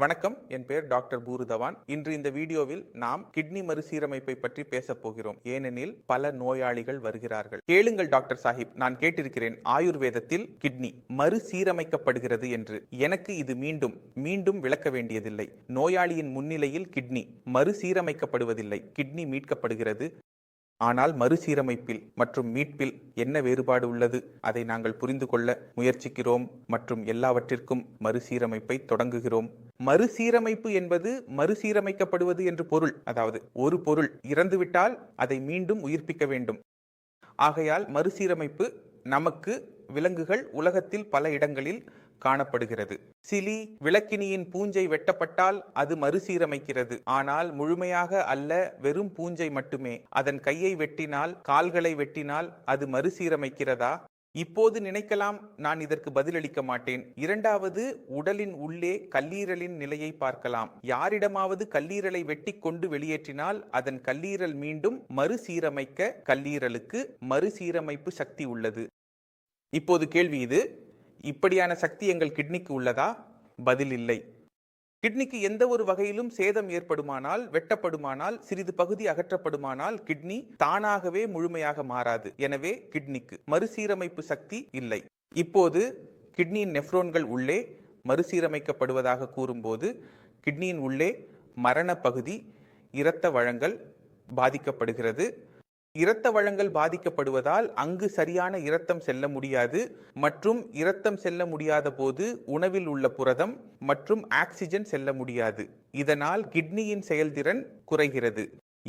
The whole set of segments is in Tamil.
வணக்கம், என் பெயர் டாக்டர் பூரு தவான். இன்று இந்த வீடியோவில் நாம் கிட்னி மறுசீரமைப்பை பற்றி பேசப் போகிறோம். ஏனெனில் பல நோயாளிகள் வருகிறார்கள். கேளுங்கள் டாக்டர் சாஹிப், நான் கேட்டிருக்கிறேன் ஆயுர்வேதத்தில் கிட்னி மறுசீரமைக்கப்படுகிறது என்று. எனக்கு இது மீண்டும் மீண்டும் விளக்க வேண்டியதில்லை. நோயாளியின் முன்னிலையில் கிட்னி மறுசீரமைக்கப்படுவதில்லை, கிட்னி மீட்கப்படுகிறது. ஆனால் மறுசீரமைப்பில் மற்றும் மீட்பில் என்ன வேறுபாடு உள்ளது? அதை நாங்கள் புரிந்து கொள்ள முயற்சிக்கிறோம் மற்றும் எல்லாவற்றிற்கும் மறுசீரமைப்பை தொடங்குகிறோம். மறுசீரமைப்பு என்பது மறுசீரமைக்கப்படுவது என்று பொருள். அதாவது ஒரு பொருள் இறந்துவிட்டால் அதை மீண்டும் உயிர்ப்பிக்க வேண்டும். ஆகையால் மறுசீரமைப்பு நமக்கு விலங்குகள் உலகத்தில் பல இடங்களில் காணப்படுகிறது. சிலி விளக்கினியின் பூஞ்சை வெட்டப்பட்டால் அது மறுசீரமைக்கிறது. ஆனால் முழுமையாக அல்ல, வெறும் பூஞ்சை மட்டுமே. அதன் கையை வெட்டினால், கால்களை வெட்டினால் அது மறுசீரமைக்கிறதா? இப்போது நினைக்கலாம், நான் இதற்கு பதிலளிக்க மாட்டேன். இரண்டாவது, உடலின் உள்ளே கல்லீரலின் நிலையை பார்க்கலாம். யாரிடமாவது கல்லீரலை வெட்டி கொண்டு வெளியேற்றினால் அதன் கல்லீரல் மீண்டும் மறுசீரமைக்க கல்லீரலுக்கு மறுசீரமைப்பு சக்தி உள்ளது. இப்போது கேள்வி இது, இப்படியான சக்தி எங்கள் கிட்னிக்கு உள்ளதா? பதில் இல்லை. கிட்னிக்கு எந்த ஒரு வகையிலும் சேதம் ஏற்படுமானால், வெட்டப்படுமானால், சிறிது பகுதி அகற்றப்படுமானால் கிட்னி தானாகவே முழுமையாக மாறாது. எனவே கிட்னிக்கு மறுசீரமைப்பு சக்தி இல்லை. இப்போது கிட்னியின் நெஃப்ரோன்கள் உள்ளே மறுசீரமைக்கப்படுவதாக கூறும்போது கிட்னியின் உள்ளே மரண பகுதி இரத்த வழங்கல் பாதிக்கப்படுகிறது. இரத்த வழங்கல் பாதிக்கப்படுவதால் அங்கு சரியான இரத்தம் செல்ல முடியாது மற்றும் இரத்தம் செல்ல முடியாத போது உணவில் உள்ள புரதம் மற்றும் ஆக்சிஜன் செல்ல முடியாது. இதனால் கிட்னியின் செயல்திறன் குறைகிறது.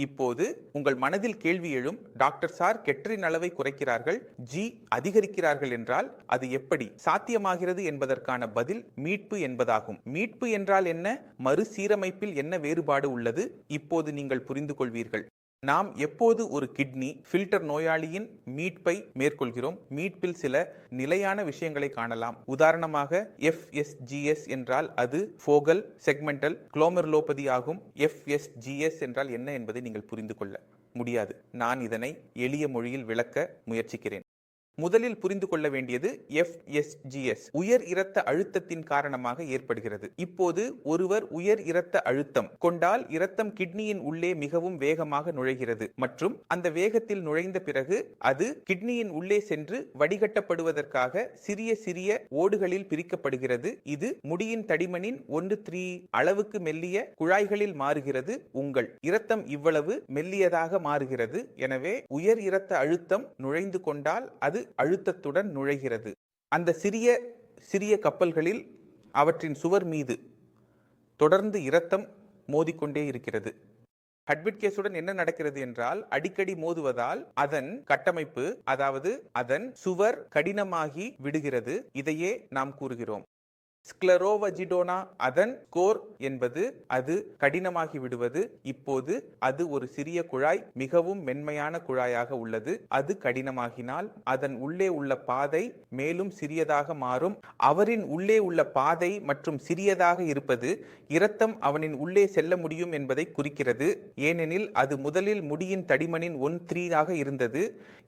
இப்போது உங்கள் மனதில் கேள்வி எழும், டாக்டர் சார், கெட்டரின் அளவை குறைக்கிறார்கள், ஜி அதிகரிக்கிறார்கள் என்றால் அது எப்படி சாத்தியமாகிறது என்பதற்கான பதில் மீட்பு என்பதாகும். மீட்பு என்றால் என்ன? மறுசீரமைப்பில் என்ன வேறுபாடு உள்ளது? இப்போது நீங்கள் புரிந்து கொள்வீர்கள். நாம் எப்போது ஒரு கிட்னி ஃபில்டர் நோயாளியின் மீட்பை மேற்கொள்கிறோம், மீட்பில் சில நிலையான விஷயங்களை காணலாம். உதாரணமாக FSGS என்றால் அது ஃபோகல் செக்மெண்டல் குளோமெருலோபதி ஆகும். FSGS என்றால் என்ன என்பதை நீங்கள் புரிந்து கொள்ள முடியாது. நான் இதனை எளிய மொழியில் விளக்க முயற்சிக்கிறேன். முதலில் புரிந்து கொள்ள வேண்டியது FSGS உயர் இரத்த அழுத்தத்தின் காரணமாக ஏற்படுகிறது. இப்போது ஒருவர் உயர் இரத்த அழுத்தம் கொண்டால் இரத்தம் கிட்னியின் உள்ளே மிகவும் வேகமாக நுழைகிறது மற்றும் அந்த வேகத்தில் நுழைந்த பிறகு அது கிட்னியின் உள்ளே சென்று வடிகட்டப்படுவதற்காக சிறிய சிறிய ஓடுகளில் பிரிக்கப்படுகிறது. இது முடியின் தடிமனின் 1/3 அளவுக்கு மெல்லிய குழாய்களில் மாறுகிறது. உங்கள் இரத்தம் இவ்வளவு மெல்லியதாக மாறுகிறது. எனவே உயர் இரத்த அழுத்தம் நுழைந்து கொண்டால் அது அழுத்தத்துடன் நுழைகிறது. அந்த சிறிய சிறிய கப்பல்களில் அவற்றின் சுவர் மீது தொடர்ந்து இரத்தம் மோதிக்கொண்டே இருக்கிறது. ஹட்பிட் கேஸுடன் என்ன நடக்கிறது என்றால், அடிக்கடி மோதுவதால் அதன் கட்டமைப்பு, அதாவது அதன் சுவர் கடினமாகி விடுகிறது. இதையே நாம் கூறுகிறோம் ஸ்க்லரோவஜிடோனா. அதன் கோர் என்பது அது கடினமாகி விடுவது. இப்போது அது ஒரு சிறிய குழாய், மிகவும் மென்மையான குழாயாக உள்ளது. அது கடினமாகினால் அதன் உள்ளே உள்ள பாதை மேலும் சிறியதாக மாறும். அவரின் உள்ளே உள்ள பாதை மற்றும் சிறியதாக இருப்பது இரத்தம் அவனின் உள்ளே செல்ல முடியும் என்பதை குறிக்கிறது. ஏனெனில் அது முதலில் முடியின் தடிமனின் 1/3 இருந்தது.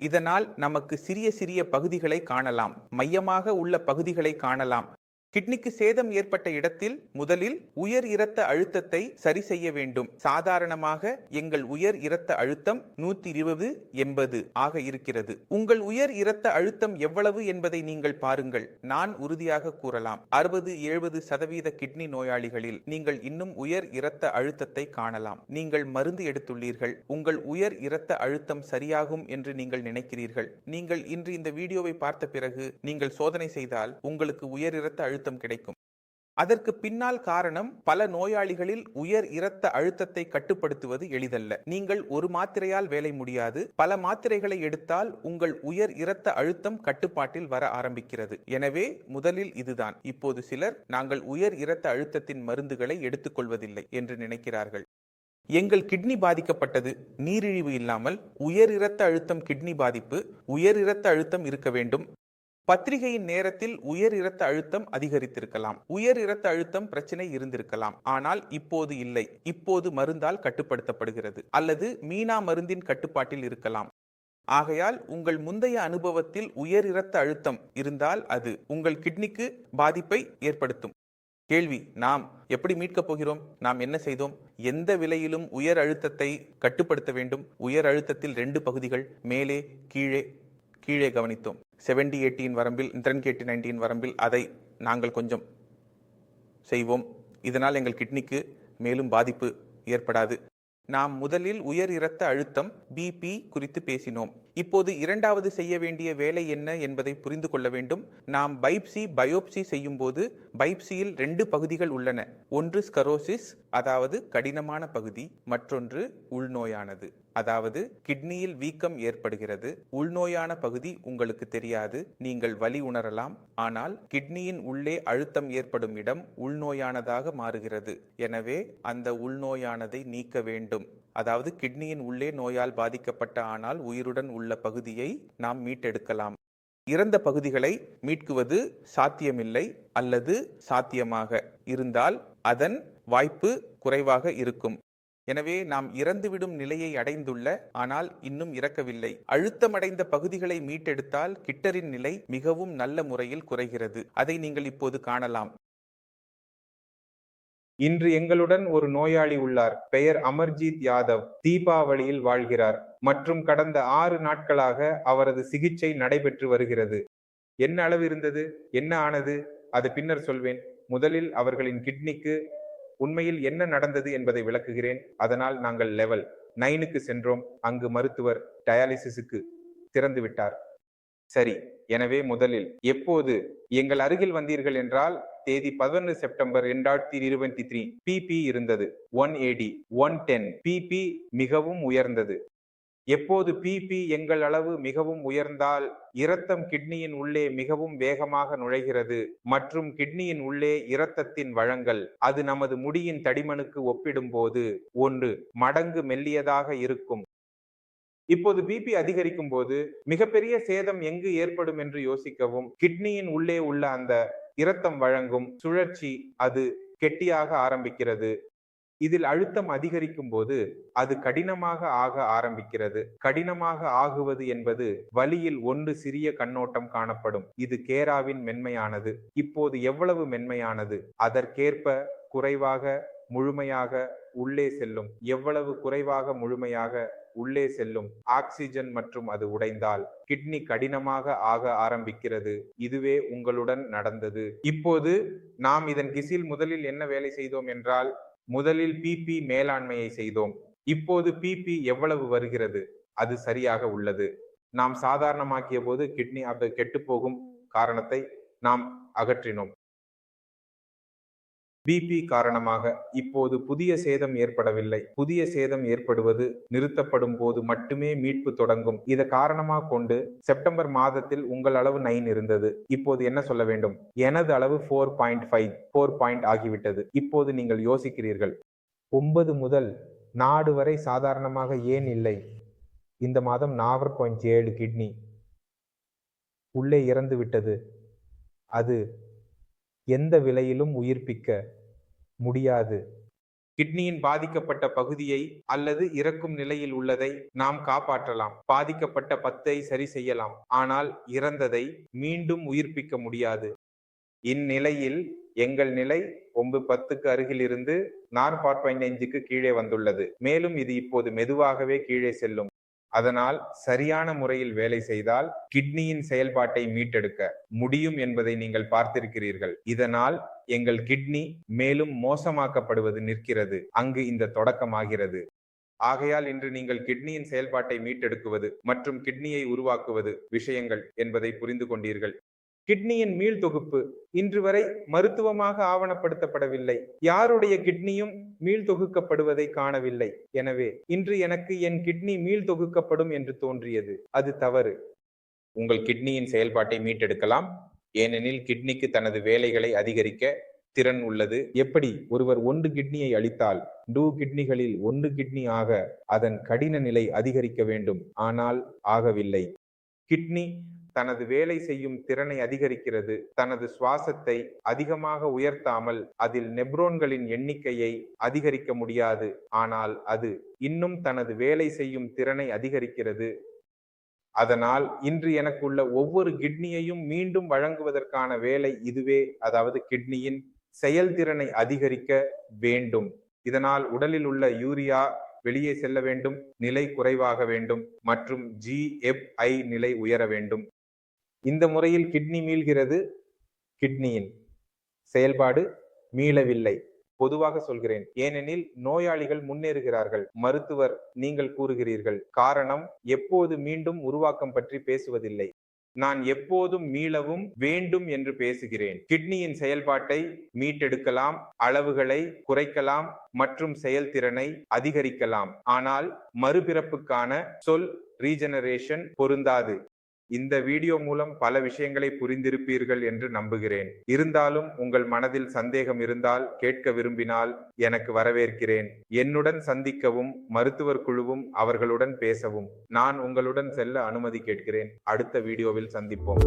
இதனால் நமக்கு சிறிய சிறிய பகுதிகளை காணலாம், மையமாக உள்ள பகுதிகளை காணலாம். கிட்னிக்கு சேதம் ஏற்பட்ட இடத்தில் முதலில் உயர் இரத்த அழுத்தத்தை சரி செய்ய வேண்டும். சாதாரணமாக எங்கள் உயர் இரத்த அழுத்தம் 120/80 ஆக இருக்கிறது. உங்கள் உயர் இரத்த அழுத்தம் எவ்வளவு என்பதை நீங்கள் பாருங்கள். நான் உறுதியாக கூறலாம், 60-70% கிட்னி நோயாளிகளில் நீங்கள் இன்னும் உயர் இரத்த அழுத்தத்தை காணலாம். நீங்கள் மருந்து எடுத்துள்ளீர்கள், உங்கள் உயர் இரத்த அழுத்தம் சரியாகும் என்று நீங்கள் நினைக்கிறீர்கள். நீங்கள் இன்று இந்த வீடியோவை பார்த்த பிறகு நீங்கள் சோதனை செய்தால் உங்களுக்கு உயர் இரத்த அழுத்தம் கிடைக்கும். அதற்கு பின்னால் காரணம், பல நோயாளிகளில் உயர் இரத்த அழுத்தத்தை கட்டுப்படுத்துவது எளிதல்ல. நீங்கள் ஒரு மாத்திரையால் வேலை முடியாது. பல மாத்திரைகளை எடுத்தால் உங்கள் உயர் இரத்த அழுத்தம் கட்டுப்பாட்டில் வர ஆரம்பிக்கிறது. எனவே முதலில் இதுதான். இப்போது சிலர் நாங்கள் உயர் இரத்த அழுத்தத்தின் மருந்துகளை எடுத்துக்கொள்வதில்லை என்று நினைக்கிறார்கள். எங்கள் கிட்னி பாதிக்கப்பட்டது, நீரிழிவு இல்லாமல். உயர் இரத்த அழுத்தம் கிட்னி பாதிப்பு, உயர் இரத்த அழுத்தம் இருக்க வேண்டும். பத்திரிகையின் நேரத்தில் உயர் இரத்த அழுத்தம் அதிகரித்திருக்கலாம், உயர் இரத்த அழுத்தம் பிரச்சனை இருந்திருக்கலாம். ஆனால் இப்போது இல்லை. இப்போது மருந்தால் கட்டுப்படுத்தப்படுகிறது அல்லது மீனா மருந்தின் கட்டுப்பாட்டில் இருக்கலாம். ஆகையால் உங்கள் முந்தைய அனுபவத்தில் உயர் இரத்த அழுத்தம் இருந்தால் அது உங்கள் கிட்னிக்கு பாதிப்பை ஏற்படுத்தும். கேள்வி, நாம் எப்படி மீட்கப் போகிறோம்? நாம் என்ன செய்தோம்? எந்த விலையிலும் உயர் அழுத்தத்தை கட்டுப்படுத்த வேண்டும். உயர் அழுத்தத்தில் 2 பகுதிகள், மேலே கீழே. கீழே கவனித்தோம். 70-80 வரம்பில், 10-90 வரம்பில் அதை நாங்கள் கொஞ்சம் செய்வோம். இதனால் எங்கள் கிட்னிக்கு மேலும் பாதிப்பு ஏற்படாது. நாம் முதலில் உயர் இரத்த அழுத்தம் பிபி குறித்து பேசினோம். இப்போது இரண்டாவது செய்ய வேண்டிய வேலை என்ன என்பதை புரிந்து கொள்ள வேண்டும். நாம் பயோப்சி செய்யும் போது பைப்சியில் 2 பகுதிகள் உள்ளன. ஒன்று ஸ்கரோசிஸ், அதாவது கடினமான பகுதி. மற்றொன்று உள்நோயானது, அதாவது கிட்னியில் வீக்கம் ஏற்படுகிறது. உள்நோயான பகுதி உங்களுக்கு தெரியாது, நீங்கள் வலி உணரலாம். ஆனால் கிட்னியின் உள்ளே அழுத்தம் ஏற்படும் இடம் உள்நோயானதாக மாறுகிறது. எனவே அந்த உள்நோயானதை நீக்க வேண்டும். அதாவது கிட்னியின் உள்ளே நோயால் பாதிக்கப்பட்ட ஆனால் உயிருடன் உள்ள பகுதியை நாம் மீட்டெடுக்கலாம். இறந்த பகுதிகளை மீட்குவது சாத்தியமில்லை, அல்லது சாத்தியமாக இருந்தால் அதன் வாய்ப்பு குறைவாக இருக்கும். எனவே நாம் இறந்துவிடும் நிலையை அடைந்துள்ள, ஆனால் இன்னும் இறக்கவில்லை, அழுத்தமடைந்த பகுதிகளை மீட்டெடுத்தால் கிட்டரின் நிலை மிகவும் நல்ல முறையில் குறைகிறது. அதை நீங்கள் இப்போது காணலாம். இன்று எங்களுடன் ஒரு நோயாளி உள்ளார். பெயர் அமர்ஜீத் யாதவ். தீபாவளியில் வாழ்கிறார் மற்றும் கடந்த 6 நாட்களாக அவரது சிகிச்சை நடைபெற்று வருகிறது. என்ன அளவு இருந்தது, என்ன ஆனது, அது பின்னர் சொல்வேன். முதலில் அவர்களின் கிட்னிக்கு உண்மையில் என்ன நடந்தது என்பதை விளக்குகிறேன். அதனால் நாங்கள் லெவல் 9க்கு சென்றோம். அங்கு மருத்துவர் டயாலிசிஸுக்கு திறந்து விட்டார். சரி, எனவே முதலில் எப்போது எங்கள் அருகில் வந்தீர்கள் என்றால் தேதி 11 செப்டம்பர் 2023 பிபி இருந்தது 180, 110. பிபி மிகவும் உயர்ந்தது. எப்போது பிபி எங்கள் அளவு மிகவும் உயர்ந்தால் இரத்தம் கிட்னியின் உள்ளே மிகவும் வேகமாக நுழைகிறது மற்றும் கிட்னியின் உள்ளே இரத்தத்தின் வழங்கல் அது நமது முடியின் தடிமனுக்கு ஒப்பிடும்போது 1 மடங்கு மெல்லியதாக இருக்கும். இப்போது பிபி அதிகரிக்கும் போது மிகப்பெரிய சேதம் எங்கு ஏற்படும் என்று யோசிக்கவும். கிட்னியின் உள்ளே உள்ள அந்த இரத்தம் வழங்கும் சுழற்சி அது கெட்டியாக ஆரம்பிக்கிறது. இதில் அழுத்தம் அதிகரிக்கும் போது அது கடினமாக ஆக ஆரம்பிக்கிறது. கடினமாக ஆகுவது என்பது வலியில் ஒன்று சிறிய கண்ணோட்டம் காணப்படும். இது கேராவின் மென்மையானது. இப்போது எவ்வளவு மென்மையானது? அதற்கேற்ப குறைவாக முழுமையாக உள்ளே செல்லும். எவ்வளவு குறைவாக முழுமையாக உள்ளே செல்லும் ஆக்சிஜன் மற்றும் அது உடைந்தால் கிட்னி கடினமாக ஆக ஆரம்பிக்கிறது. இதுவே உங்களுடன் நடந்தது. இப்போது நாம் இதன் கிசில் முதலில் என்ன வேலை செய்தோம் என்றால், முதலில் பிபி மேலாண்மையை செய்தோம். இப்போது பிபி எவ்வளவு வருகிறது, அது சரியாக உள்ளது. நாம் சாதாரணமாக்கிய போது கிட்னி கெட்டுப்போகும் காரணத்தை நாம் அகற்றினோம். பிபி காரணமாக இப்போது புதிய சேதம் ஏற்படவில்லை. புதிய சேதம் ஏற்படுவது நிறுத்தப்படும் போது மட்டுமே மீட்பு தொடங்கும். இதை காரணமாக கொண்டு செப்டம்பர் மாதத்தில் உங்கள் அளவு 9 இருந்தது. இப்போது என்ன சொல்ல வேண்டும்? எனது அளவு 4.5 4 ஆகிவிட்டது. இப்போது நீங்கள் யோசிக்கிறீர்கள், 9 முதல் 4 வரை சாதாரணமாக ஏன் இல்லை? இந்த மாதம் 4.7 கிட்னி உள்ளே இறந்து விட்டது. அது எந்த விலையிலும் உயிர்ப்பிக்க முடியாது. கிட்னியின் பாதிக்கப்பட்ட பகுதியை அல்லது இறக்கும் நிலையில் உள்ளதை நாம் காப்பாற்றலாம். பாதிக்கப்பட்ட 10ஐ சரி செய்யலாம், ஆனால் இறந்ததை மீண்டும் உயிர்ப்பிக்க முடியாது. இந்நிலையில் எங்கள் நிலை 9-10க்கு அருகில் இருந்து 4.5க்கு கீழே வந்துள்ளது. மேலும் இது இப்போது மெதுவாகவே கீழே செல்லும். அதனால் சரியான முறையில் வேலை செய்தால் கிட்னியின் செயல்பாட்டை மீட்டெடுக்க முடியும் என்பதை நீங்கள் பார்த்திருக்கிறீர்கள். இதனால் எங்கள் கிட்னி மேலும் மோசமாக்கப்படுவது நிற்கிறது. அங்கு இந்த தொடக்கமாகிறது. ஆகையால் இன்று நீங்கள் கிட்னியின் செயல்பாட்டை மீட்டெடுக்குவது மற்றும் கிட்னியை உருவாக்குவது விஷயங்கள் என்பதை புரிந்து கொண்டீர்கள். கிட்னியின் மீள் தொகுப்பு இன்று வரை மருத்துவமாக ஆவணப்படுத்தப்படவில்லை. யாருடைய கிட்னியும் மீள் தொகுக்கப்படுவதை காணவில்லை. எனவே இன்று எனக்கு என் கிட்னி மீள் தொகுக்கப்படும் என்று தோன்றியது. அது தவறு. உங்கள் கிட்னியின் செயல்பாட்டை மீட்டெடுக்கலாம், ஏனெனில் கிட்னிக்கு தனது வேலைகளை அதிகரிக்க திறன் உள்ளது. எப்படி ஒருவர் 1 கிட்னியை அளித்தால் 2 கிட்னிகளில் 1 கிட்னி ஆக அதன் கடின நிலை அதிகரிக்க வேண்டும், ஆனால் ஆகவில்லை. கிட்னி தனது வேலை செய்யும் திறனை அதிகரிக்கிறது. தனது சுவாசத்தை அதிகமாக உயர்த்தாமல் அதில் நெப்ரோன்களின் எண்ணிக்கையை அதிகரிக்க முடியாது, ஆனால் அது இன்னும் தனது வேலை செய்யும் திறனை அதிகரிக்கிறது. அதனால் இன்று எனக்குள்ள ஒவ்வொரு கிட்னியையும் மீண்டும் வழங்குவதற்கான வேலை இதுவே, அதாவது கிட்னியின் செயல்திறனை அதிகரிக்க வேண்டும். இதனால் உடலில் உள்ள யூரியா வெளியே செல்ல வேண்டும், நிலை குறைவாக வேண்டும் மற்றும் GFI நிலை உயர வேண்டும். இந்த முறையில் கிட்னி மீள்கிறது. கிட்னியின் செயல்பாடு மீளவில்லை. பொதுவாக சொல்கிறேன், ஏனெனில் நோயாளிகள் முன்னேறுகிறார்கள். மருத்துவர் நீங்கள் கூறுகிறீர்கள். காரணம், எப்போது மீண்டும் உருவாக்கம் பற்றி பேசுவதில்லை. நான் எப்போதும் மீளவும் வேண்டும் என்று பேசுகிறேன். கிட்னியின் செயல்பாட்டை மீட்டெடுக்கலாம், அளவுகளை குறைக்கலாம் மற்றும் செயல்திறனை அதிகரிக்கலாம். ஆனால் மறுபிறப்புக்கான சொல் ரீஜெனரேஷன் பொருந்தாது. இந்த வீடியோ மூலம் பல விஷயங்களை புரிந்திருப்பீர்கள் என்று நம்புகிறேன். இருந்தாலும் உங்கள் மனதில் சந்தேகம் இருந்தால், கேட்க விரும்பினால் எனக்கு வரவேற்கிறேன். என்னுடன் சந்திக்கவும், மருத்துவர் குழுவும் அவர்களுடன் பேசவும் நான் உங்களுடன் செல்ல அனுமதி கேட்கிறேன். அடுத்த வீடியோவில் சந்திப்போம்.